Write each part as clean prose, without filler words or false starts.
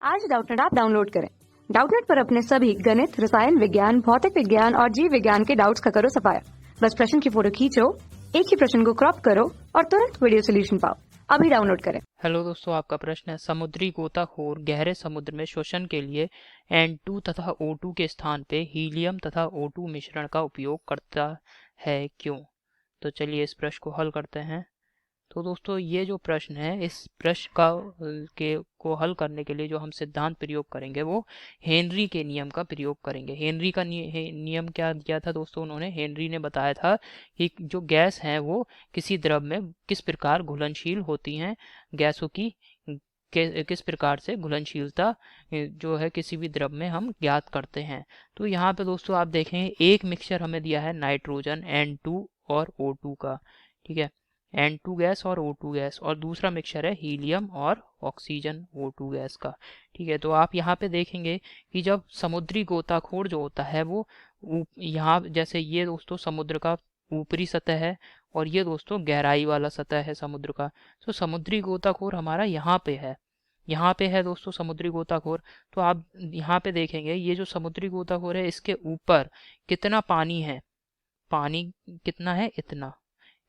आज Doubtnut app download करें। Doubtnut पर अपने सभी गणित, रसायन विज्ञान, भौतिक विज्ञान और जीव विज्ञान के डाउट्स का करो सफाया। बस प्रश्न की फोटो खींचो, एक ही प्रश्न को क्रॉप करो और तुरंत वीडियो सोल्यूशन पाओ। अभी डाउनलोड करें। हेलो दोस्तों, आपका प्रश्न है समुद्री गोताखोर गहरे समुद्र में श्वसन के लिए N2 तथा O2 के स्थान पे हीलियम तथा O2 मिश्रण का उपयोग करता है क्यों। तो चलिए इस प्रश्न को हल करते हैं। तो दोस्तों ये जो प्रश्न है, इस प्रश्न को हल करने के लिए जो हम सिद्धांत प्रयोग करेंगे वो हेनरी के नियम का प्रयोग करेंगे। हेनरी का नियम क्या दिया था दोस्तों उन्होंने? हेनरी ने बताया था कि जो गैस हैं वो किसी द्रव में किस प्रकार घुलनशील होती हैं, गैसों की किस प्रकार से घुलनशीलता जो है किसी भी द्रव में हम ज्ञात करते हैं। तो यहाँ पे दोस्तों आप देखें, एक मिक्सचर हमें दिया है नाइट्रोजन N2 और O2 का, ठीक है, N2 गैस और O2 गैस, और दूसरा मिक्सचर है हीलियम और ऑक्सीजन O2 गैस का, ठीक है। तो आप यहाँ पे देखेंगे कि जब समुद्री गोताखोर जो होता है वो यहाँ जैसे ये दोस्तों समुद्र का ऊपरी सतह है और ये दोस्तों गहराई वाला सतह है समुद्र का। तो समुद्री गोताखोर हमारा यहाँ पे है, यहाँ पे है दोस्तों समुद्री गोताखोर। तो आप यहाँ पे देखेंगे ये जो समुद्री गोताखोर है इसके ऊपर कितना पानी है, पानी कितना है,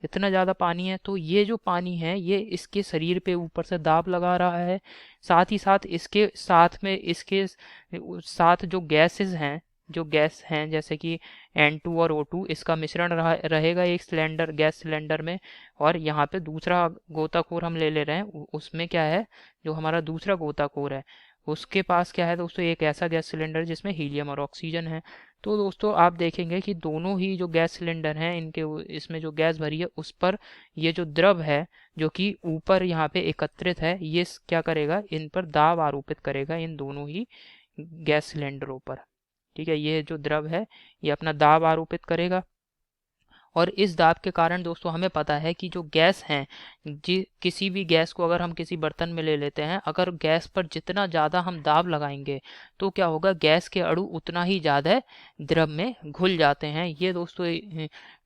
इतना ज़्यादा पानी है। तो ये जो पानी है ये इसके शरीर पे ऊपर से दाब लगा रहा है, साथ ही साथ इसके साथ जो गैसेस हैं, जो गैस हैं जैसे कि N2 और O2, इसका मिश्रण रहेगा एक सिलेंडर, गैस सिलेंडर में। और यहाँ पे दूसरा गोताखोर हम ले रहे हैं, उसमें क्या है, जो हमारा दूसरा गोताखोर है उसके पास क्या है दोस्तों, एक ऐसा गैस सिलेंडर जिसमें हीलियम और ऑक्सीजन है। तो दोस्तों आप देखेंगे कि दोनों ही जो गैस सिलेंडर हैं इनके इसमें जो गैस भरी है उस पर ये जो द्रव है जो कि ऊपर यहाँ पे एकत्रित है, ये क्या करेगा, इन पर दाब आरोपित करेगा, इन दोनों ही गैस सिलेंडरों पर, ठीक है। ये जो द्रव है ये अपना दाब आरोपित करेगा और इस दाब के कारण दोस्तों हमें पता है कि जो गैस हैं, किसी भी गैस को अगर हम किसी बर्तन में ले लेते हैं, अगर गैस पर जितना ज़्यादा हम दाब लगाएंगे तो क्या होगा, गैस के अणु उतना ही ज़्यादा द्रव में घुल जाते हैं। ये दोस्तों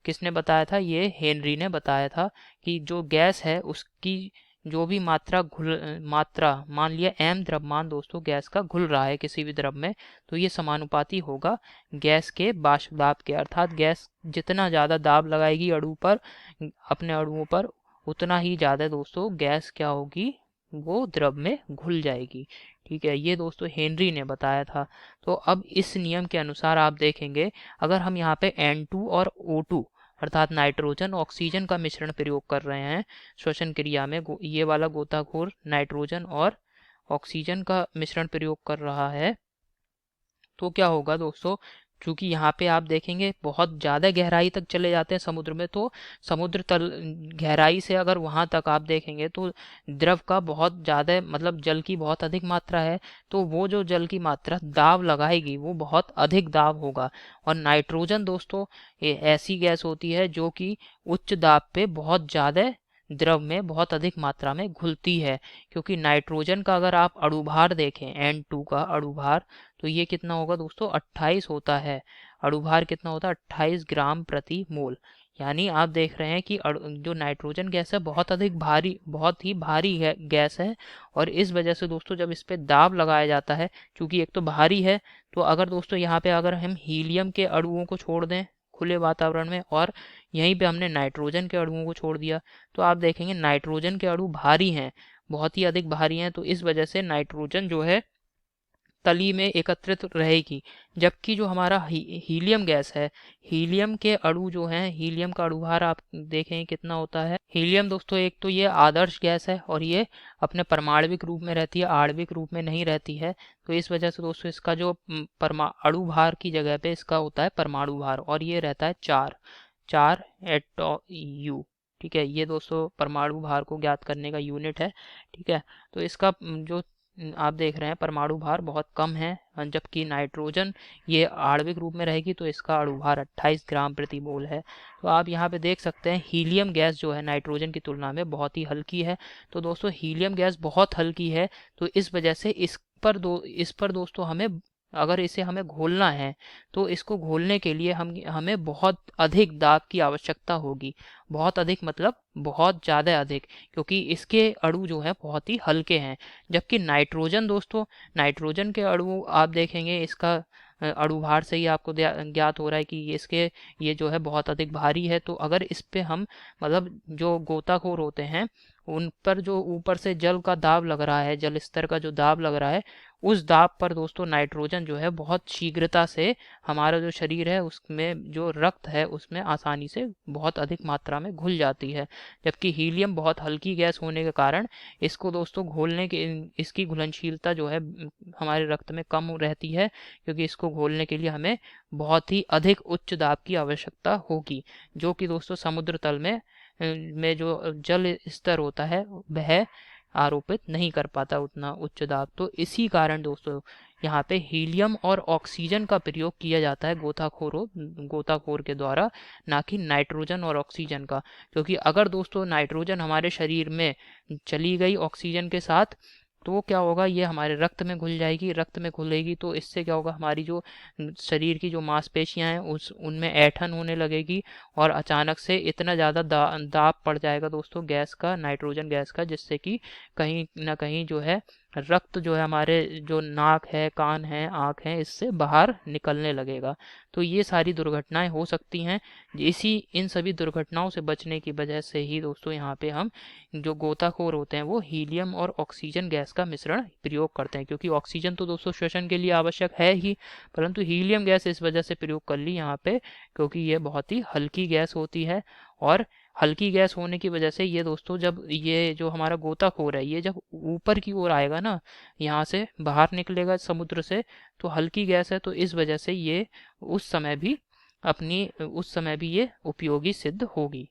किसने बताया था? ये हेनरी ने बताया था कि जो गैस है उसकी जो भी मात्रा मान लिया m द्रव्यमान दोस्तों गैस का घुल रहा है किसी भी द्रव में, तो ये समानुपाती होगा गैस के बाष्प दाब के। अर्थात गैस जितना ज़्यादा दाब लगाएगी अणु पर, अपने अणुओं पर, उतना ही ज़्यादा दोस्तों गैस क्या होगी, वो द्रव में घुल जाएगी, ठीक है। ये दोस्तों हेनरी ने बताया था। तो अब इस नियम के अनुसार आप देखेंगे, अगर हम यहाँ पे N2 और O2 अर्थात नाइट्रोजन ऑक्सीजन का मिश्रण प्रयोग कर रहे हैं श्वसन क्रिया में, ये वाला गोताखोर नाइट्रोजन और ऑक्सीजन का मिश्रण प्रयोग कर रहा है, तो क्या होगा दोस्तों, क्योंकि यहाँ पे आप देखेंगे बहुत ज़्यादा गहराई तक चले जाते हैं समुद्र में, तो समुद्र तल गहराई से अगर वहाँ तक आप देखेंगे तो द्रव का बहुत ज़्यादा मतलब जल की बहुत अधिक मात्रा है, तो वो जो जल की मात्रा दाब लगाएगी वो बहुत अधिक दाब होगा। और नाइट्रोजन दोस्तों ये ऐसी गैस होती है जो कि उच्च दाब पे बहुत ज़्यादा द्रव में बहुत अधिक मात्रा में घुलती है, क्योंकि नाइट्रोजन का अगर आप अणुभार देखें, N2 का अणुभार, तो ये कितना होगा दोस्तों, 28 होता है। अणुभार कितना होता है, 28 ग्राम प्रति मोल। यानी आप देख रहे हैं कि जो नाइट्रोजन गैस है बहुत अधिक भारी, बहुत ही भारी गैस है। और इस वजह से दोस्तों जब इस पे दाब लगाया जाता है, क्योंकि एक तो भारी है, तो अगर दोस्तों यहाँ पे अगर हम हीलियम के अणुओं को छोड़ दें खुले वातावरण में और यहीं पे हमने नाइट्रोजन के अणुओं को छोड़ दिया, तो आप देखेंगे नाइट्रोजन के अणु भारी हैं, बहुत ही अधिक भारी हैं। तो इस वजह से नाइट्रोजन जो है तली में एकत्रित रहेगी, जबकि जो हमारा हीलियम गैस है, हीलियम के अणु जो हैं, हीलियम का अणुभार आप देखें कितना होता है। हीलियम दोस्तों एक तो ये आदर्श गैस है और ये अपने परमाणविक रूप में रहती है, आणविक रूप में नहीं रहती है। तो इस वजह से दोस्तों इसका जो अणुभार की जगह पे इसका होता है परमाणु भार, और ये रहता है 4 AU, ठीक है। ये दोस्तों परमाणु भार को ज्ञात करने का यूनिट है, ठीक है। तो इसका जो आप देख रहे हैं परमाणु भार बहुत कम है, जबकि नाइट्रोजन ये आणविक रूप में रहेगी तो इसका अणुभार 28 ग्राम प्रति मोल है। तो आप यहाँ पे देख सकते हैं हीलियम गैस जो है नाइट्रोजन की तुलना में बहुत ही हल्की है। तो दोस्तों हीलियम गैस बहुत हल्की है, तो इस वजह से इस पर दोस्तों हमें, अगर इसे हमें घोलना है तो इसको घोलने के लिए हमें बहुत अधिक दाब की आवश्यकता होगी। बहुत अधिक मतलब बहुत ज़्यादा अधिक, क्योंकि इसके अणु जो है बहुत ही हल्के हैं। जबकि नाइट्रोजन दोस्तों, नाइट्रोजन के अणु आप देखेंगे, इसका अणुभार से ही आपको ज्ञात हो रहा है कि ये जो है बहुत अधिक भारी है। तो अगर इस पे हम मतलब जो गोताखोर होते हैं उन पर जो ऊपर से जल का दाब लग रहा है, जल स्तर का जो दाब लग रहा है, उस दाब पर दोस्तों नाइट्रोजन जो है बहुत शीघ्रता से हमारा जो शरीर है उसमें जो रक्त है उसमें आसानी से बहुत अधिक मात्रा में घुल जाती है। जबकि हीलियम बहुत हल्की गैस होने के कारण इसको दोस्तों घोलने के इसकी घुलनशीलता जो है हमारे रक्त में कम रहती है, क्योंकि इसको घोलने के लिए हमें बहुत ही अधिक उच्च दाब की आवश्यकता होगी, जो कि दोस्तों समुद्र तल में जो जल स्तर होता है वह आरोपित नहीं कर पाता उतना उच्च दाब। तो इसी कारण दोस्तों यहाँ पे हीलियम और ऑक्सीजन का प्रयोग किया जाता है गोताखोर के द्वारा, ना कि नाइट्रोजन और ऑक्सीजन का। क्योंकि अगर दोस्तों नाइट्रोजन हमारे शरीर में चली गई ऑक्सीजन के साथ, तो क्या होगा, ये हमारे रक्त में घुल जाएगी। रक्त में घुलेगी तो इससे क्या होगा, हमारी जो शरीर की जो मांसपेशियां हैं उनमें ऐंठन होने लगेगी, और अचानक से इतना ज़्यादा दाब पड़ जाएगा दोस्तों गैस का, नाइट्रोजन गैस का, जिससे कि कहीं ना कहीं जो है रक्त जो है हमारे जो नाक है, कान है, आँख है, इससे बाहर निकलने लगेगा। तो ये सारी दुर्घटनाएं हो सकती हैं। इन सभी दुर्घटनाओं से बचने की वजह से ही दोस्तों यहाँ पे हम जो गोताखोर होते हैं वो हीलियम और ऑक्सीजन गैस का मिश्रण प्रयोग करते हैं। क्योंकि ऑक्सीजन तो दोस्तों श्वसन के लिए आवश्यक है ही, परंतु हीलियम गैस इस वजह से प्रयोग कर ली यहाँ पे क्योंकि ये बहुत ही हल्की गैस होती है। और हल्की गैस होने की वजह से ये दोस्तों, जब ये जो हमारा गोताखोर है ये जब ऊपर की ओर आएगा ना, यहाँ से बाहर निकलेगा समुद्र से, तो हल्की गैस है, तो इस वजह से ये उस समय भी ये उपयोगी सिद्ध होगी।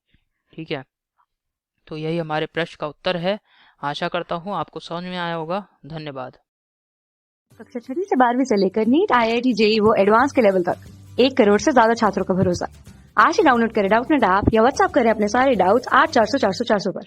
ठीक है, तो यही हमारे प्रश्न का उत्तर है। आशा करता हूँ आपको समझ में आया होगा। धन्यवाद। कक्षा 6 से 12वीं से लेकर नीट, IIT, JEE वो एडवांस के लेवल तक 1 करोड़ से ज्यादा छात्रों का भरोसा। आज ही डाउनलोड करें डाउटनेट ऐप या व्हाट्सएप करें अपने सारे डाउट्स 8400 400 400 पर।